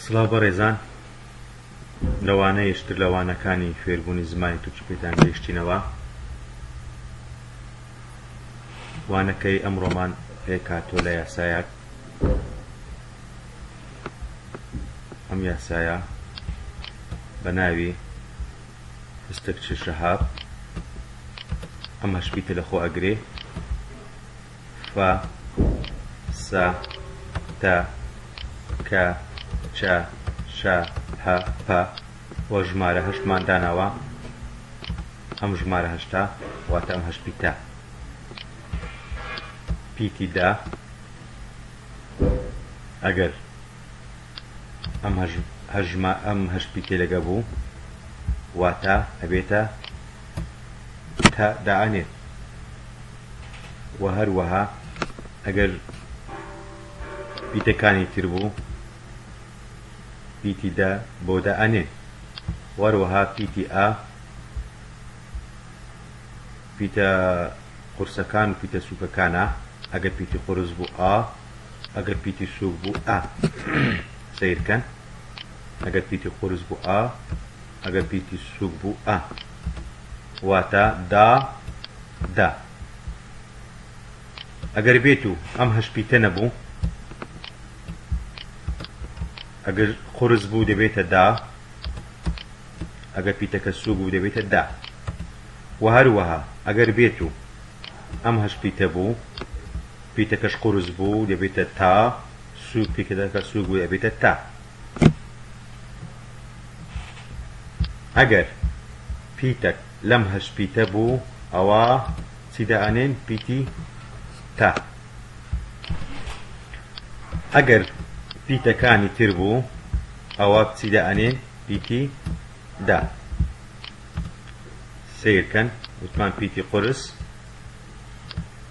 سڵاو بەڕێزان، لەوانە یەشتر لەوانەکانی فێربوونی زمانی تورکی پێتان گەیشتینەوە. وانەکەی ئەمڕۆمان پێکاتۆ لە یاسایەک. ئەم یاسایە بە ناوی فستەکچی شەهاب. ئەم هەشبیتە لەخۆ ئەگرێ: فا، سا، تا، کا، چا، شا، ها، پا وە ژمارە هەشتمان داناوە. ئەم ژمارە هەشتا واتە ئەم هەشبیتە پیتی دا. ئەگەر ئەم هەشبیتێ لەگە بوو واتە ئەبێتە تا دائەنێت. و هەروەها ئەگەر پیتەکانی تر بوو پیتی دا بۆ دائەنێت. وەروەها پیتی ئا، پیتە قورسەکان و پیتە سووکەکانە. ئەگەر پیتی قورس بوو ئا، ئەگەر پیتی سووک بوو ئا. سیرکەن: ئەگەر پیتی قورس بوو ئا، ئەگەر پیتی سووک بوو ئا. واتە دا دا. ئەگەر بێت و ئەم هەشبیتە نەبوو، ئەگەر قورس بوو دەبێتە دا، ئەگەر پیتەکە سووک بوو دەبێتە دا. و هەروەها ئەگەر بێت و ئەم هەشبیتە بوو، پیتەکەش قورس بوو دەبێتە تا، سووک پیتەکە سووک بوو دەبێتە تا. ئەگەر پیتەک لەم هەشبیتە بوو ئەوە چی دائەنێن؟ پیتی تا. ئەگەر پیتەکانی تر بوو ئەوە چی دائەنێن؟ پیتی دا. سیرکەن: وتمان پیتی قورس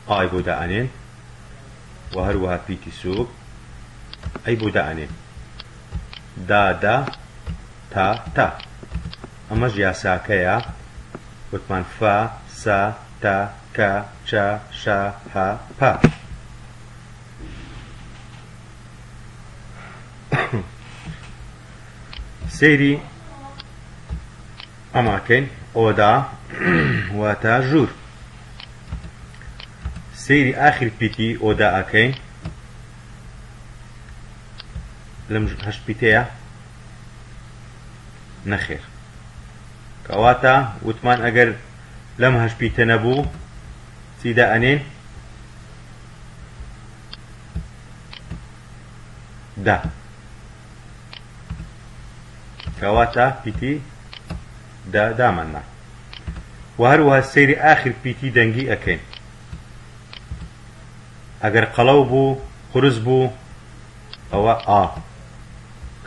ئای بۆ دائەنێن، و هەروەها پیتی سووک ئەی بۆ دائەنێن. دا دا، تا تا. ئەمەش یاساکەیە. وتمان فا، سا، تا، کا، چا، شا، ها، پا. سەیری ئەماکەین. ئۆدا واتە ژوور. سەیری ئاخر پیتی ئۆدا ئەکەین. لەم هەشبیتەیە نەخێر. کەواتە وتمان ئەگەر لەم هەشبیتە نەبوو چی دائەنێن؟ دا. کەواتە پیتی دا دامەنا. و هەروەها سەیری ئاخر پیتی دەنگی ئەکەین. ئەگەر قەڵەو بوو قورس بوو ئەوە ئا.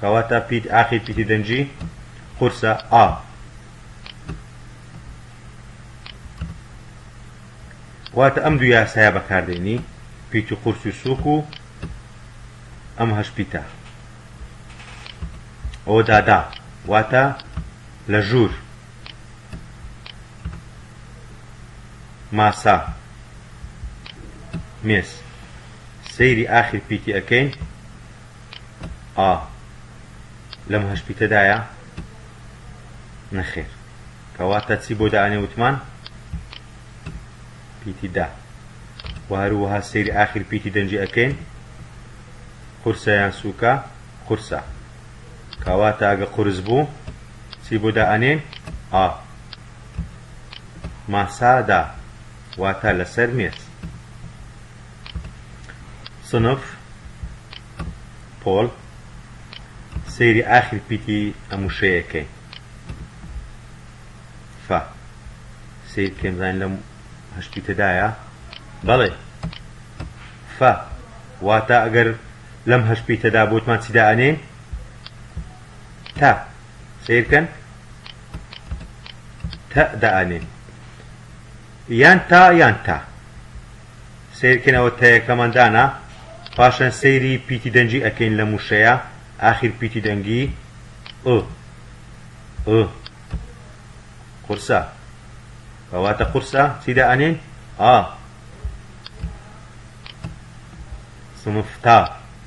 کەواتە پیت ئاخر پیتی دەنجی قورسە ئا. واتە ئەم دوو یاسایە بەکاردێنی: پیت و قورس و سووک و ئەم هەشبیتە. ئۆدا دا واتە لە ژوور. ماسا، مێس. سەیری ئاخر پیتی ئەکەین ئا. لەم هەشبیتەدایە نەخێر. کەواتە چی بۆ دائەنێ؟ وتمان پیتی دا. و هەروەها سەیری ئاخر پیتی دەنجی ئەکەین قورسە یان سووکە؟ قورسە. کەواتە ئەگە قورس بوو چی بۆ دائەنێن؟ ئا. ماسا دا واتە لەسەر مێز. سنف پۆل. سەیری ئاخر پیتی ئەموشەیەکەین. فا. سیر کێمزان لەم هەشبیتەدایە. بەڵێ فا واتە ئەگەر لەم هەشبیتەدا بۆتمان چی دائەنێن؟ تا. سیرکەن: تا دائەنێن. یان تا یان تا. سیرکەنەوە تایەکەمان دانا. پاشان سەیری پیتی دەنجی ئەکەین لە موشەیە. ئاخر پیتی دەنگی قورسە. کەواتە قورسە چی دائەنێن؟ ئا. سنف تا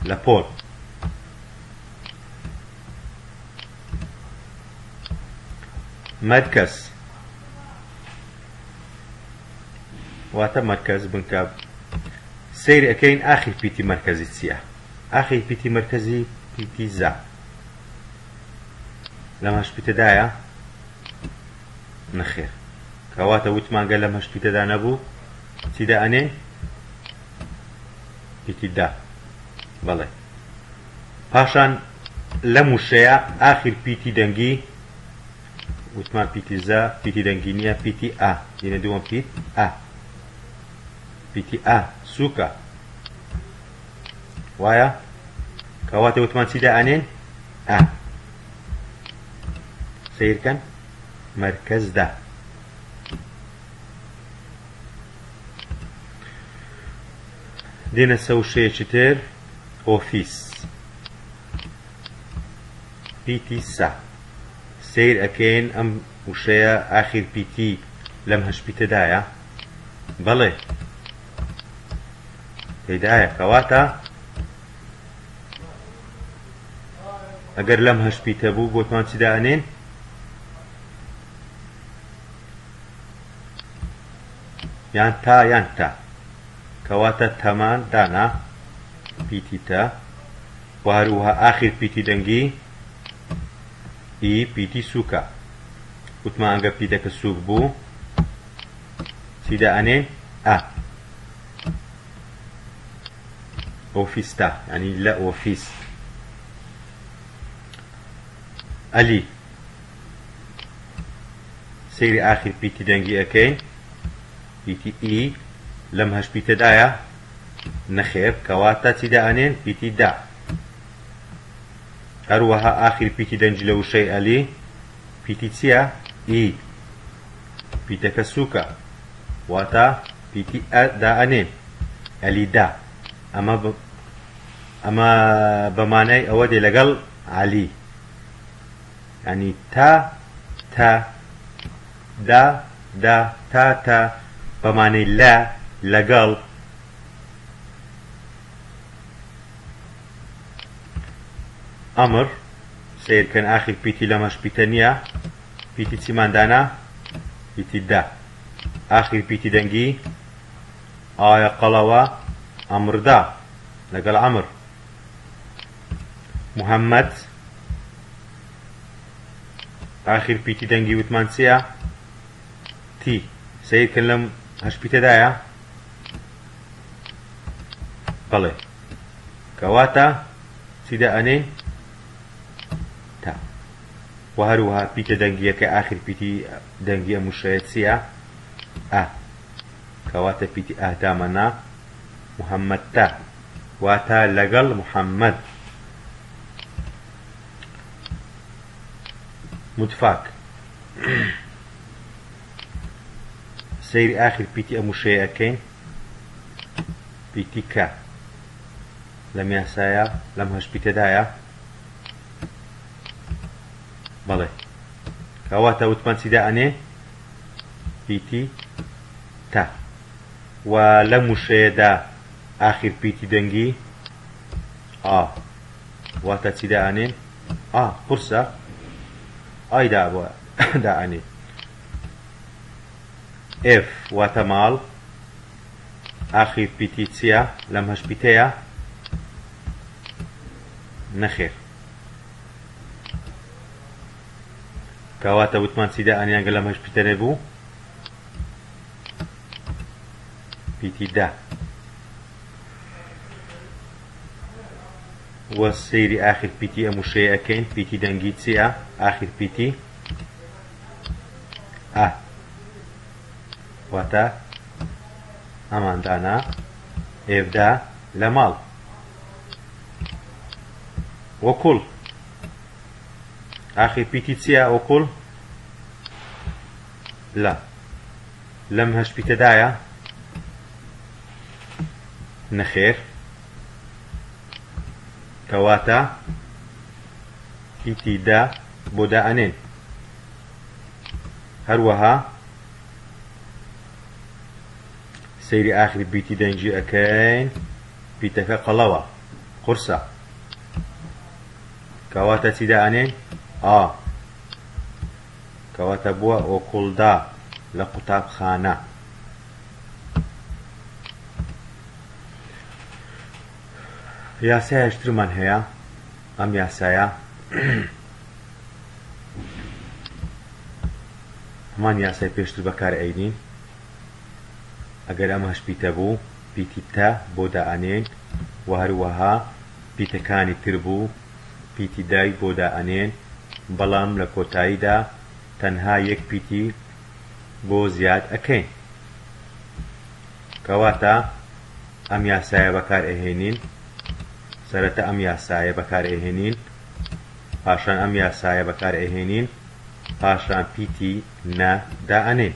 لە پۆل. مركز واتا مركز بنكاب سير أكين آخر بيتي مركزي تسيا آخر بيتي مركزي بيتي زا لما هش بيتي دايا نخير كواتا وتمان قال لما هش بيتي دا نبو تيدا أني بيتي دا بلي پاشان لموشيا آخر بيتي دنگي وتمان بيتي زا بيتي دنگي نيا بيتي آ يعني دوام بيت آ بيتي آ سوكا وايا كواتا وتمان سيدا أنين آ سير كان مركز دا دينا سو شيء شتير أوفيس بيتي سا سير أكين أم وشيا آخر بيتي لم هش بيتي دايا بلي هداية كواتا أجر لم هش بيتي بو بوتمان سيدا أنين يانتا يانتا كواتا تمان دانا بيتي تا وهروها آخر بيتي دنجي إي بيتي سوكا وتما أنجا بيتك السوق بو سيدا أنين أوفيس تا يعني لا أوفيس ألي سيري آخر بيتي دنجي أكين بيتي إي لم هش بيتي دايا نخير كواتا سيدا أنين بيتي دا أروها آخر بيتي دنجي لو شيء ألي بيتي تسيا إي بيتي كسوكا واتا بيتي دا أنين ألي دا أما بمعنى أودي لقل علي يعني تا دا تا بمعنى لا لقل أمر سير كان آخر بيتي لمش بيتانيا بيتي تسيمان دانا بيتي دا آخر بيتي دنجي آية قلوة أمر دا لقل عمر محمد آخر بيتي دنجي وثمانسية تي سير كان لم هش بيتي دايا بلي كواتا سيدا أنين تا وهروها بيتي دنجية كآخر بيتي دنجية مشاهد سيا كواتا بيتي دامنا محمد تا واتا لقل محمد مدفاك سير آخر بيتي أمشي أكين بيتي كا لم يسايا لم هش بيتي دايا بلي كواتا وتمان سيدا أني بيتي تا ولم مشاهدة آخر بيتي دنجي واتا سيدا أني قرصة أي دا دا أني اف واتا مال آخر بيتي تسيا لم هش بيتيا نخير كواتا وتمان سيدا أني أنجل لم هش بيتي نبو بيتي دا والسيري آخر بيتي أمشي أكين بيتي دنجيتسيا آخر بيتي واتا أمان دانا إفدا لمال وكل آخر بيتي تسيا وكل لا لم هش بيتي دايا نخير كواتا بيتي دا بودا أنين هروها سيري آخر بيتي دنجي أكين بيتك قلوة قرصة كواتا سيدا أنين کەواتە بووە ئۆکڵدا لە قوتابخانە. یاسایەشترمان هەیە. ئەم یاسایە هەمان یاسای پێشتر بەکار ئەینین. ئەگەر ئەمە هەشپیتە بوو پیتی تە بۆ دائەنێن و هەروەها پیتەکانی تر بوو پیتی دای بۆ دائەنێن، بەڵام لە کۆتاییدا تەنها یەک پیتی بۆ زیاد ئەکەین. کەواتە ئەم یاسایە بەکار ئەهێنین. سەرەتا ئەم یاسایە بەکار ئەهێنین، پاشان ئەم یاسایە بەکار ئەهێنین، پاشان پیتی نە دائەنێن.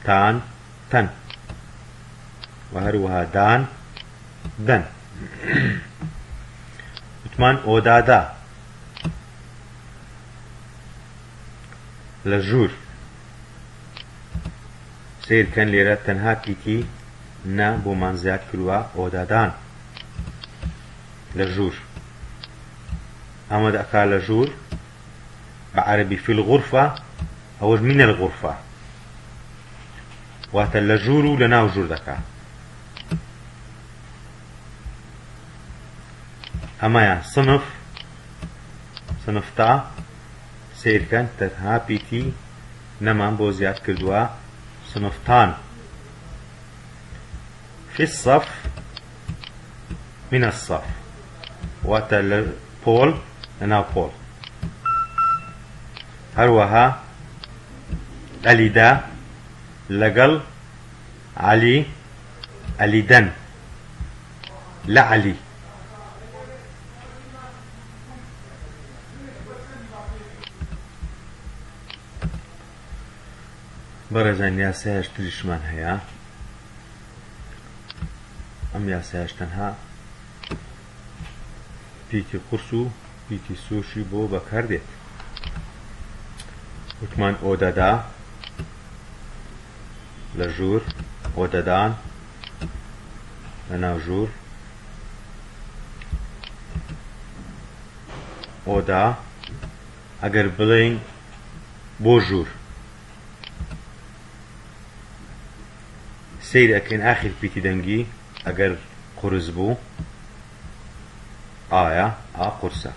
تان تەن و هەروەها دان دەن. وتمان ئۆدادا لە ژوور. سیرکەن لێرە تەنها پیتی نە بۆمان زیاد کردووە ئۆدادان لە ژوور. ئەمە دەکا لە ژوور بە عەرەبی فی الغورفە، ئەوەش منە الغورفە، واتە لە ژوور و لە ناو ژوور دەکا. ئەمەیە سنف سنفتا. سیرکەن تەنها پیتی نەمان بۆ زیاد کردووە سنفتان. في الصف من الصف، واتە لە پۆل لە ناو پۆل. هەروەها ئەلیدا لەگەڵ عەلی ئەلیدەن لە عەلی. بەڕێزان یاسایەش تریشمان هەیە. ئەم یاسایەش تەنها پیتی قورس و پیتی سووشی بۆ بەکاردێت. وتمان ئۆدەدا لە ژوور، ئۆدەدان لە ناو ژوور، ئۆدا ئەگەر بڵێین بۆ ژوور سیر ئەکەین ئاخر پیتی دەنگی. ئەگەر قورس بوو ئایا ئا قورسە،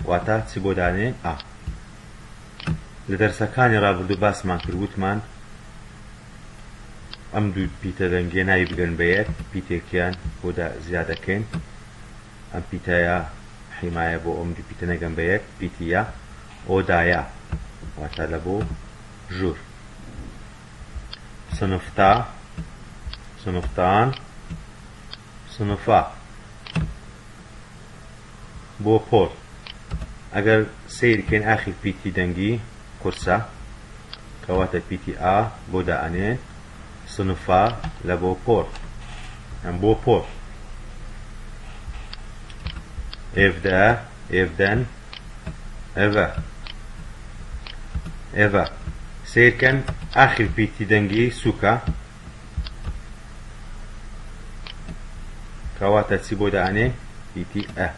واتە چ بۆ دانێن ئا. لە دەرسەکانی ڕابردوو باسمان کرد، وتمان ئەم دوو پیتە دەنگێ ناوی بگەن بە یەک، پیتێکیان بۆ زیادەکەین. ئەم پیتەیە حیمایە بۆ ئەم دوو پیتە نەگەن بە یەک. پیتیە ئۆدایە، واتە لە بۆ ژوور. سنفتا سنفتان سنفا بۆ پۆل. ئەگەر سیرکەین ئاخر پیتی دەنگی قورسە، کەواتە پیتی ئا بۆ دائەنێن، سنفا لە بۆ پۆل، ئەم بۆ پۆل. ئێڤدە ئێڤدەن ئێڤە ئێڤە. سیرکەن ئاخر پیتی دەنگی سووکە، کەواتە چی بۆ دائەنێ پیتی ئە.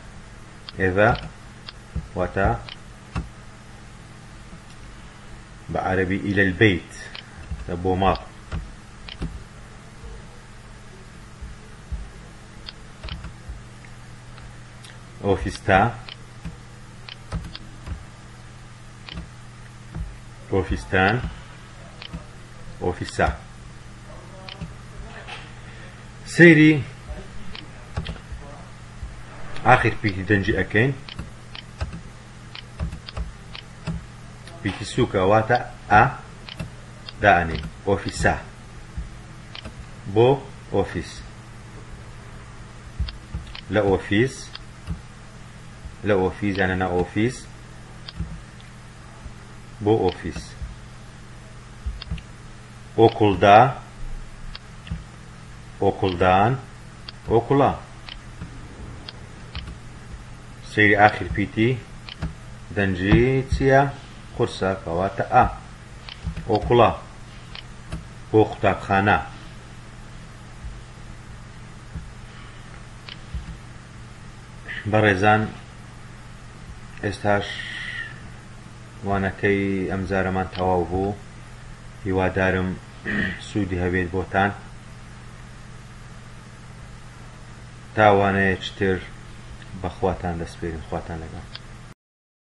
ئێڤە واتە بە عەرەبی ئیلە البەیت لە بۆ ماڵ. ئۆفیستا ئۆفیستان ئۆفیسا. سەیری آخر پیتی دەنجی ئەکەین. پیتی سووکە واتە ئا دائەنێ ئۆفیسا بۆ ئۆفیس. لە ئۆفیس لە ئۆفیس یانە نە ئۆفیس بۆ ئۆفیس. ئۆکڵدا ئۆکڵدان ئۆکڵا. سەیری ئاخر پیتی دەنجی چییە؟ قورسە، کەواتە ئا ئۆکڵا بۆ قوتابخانە. بەڕێزان ئێستاش وانەکەی ئەم جارەمان تەواو بوو هیوادارم سوودی هەبێت بۆتان تاوانەیە چتر بەخواتان دەسپێرین خواتان لەگەڵ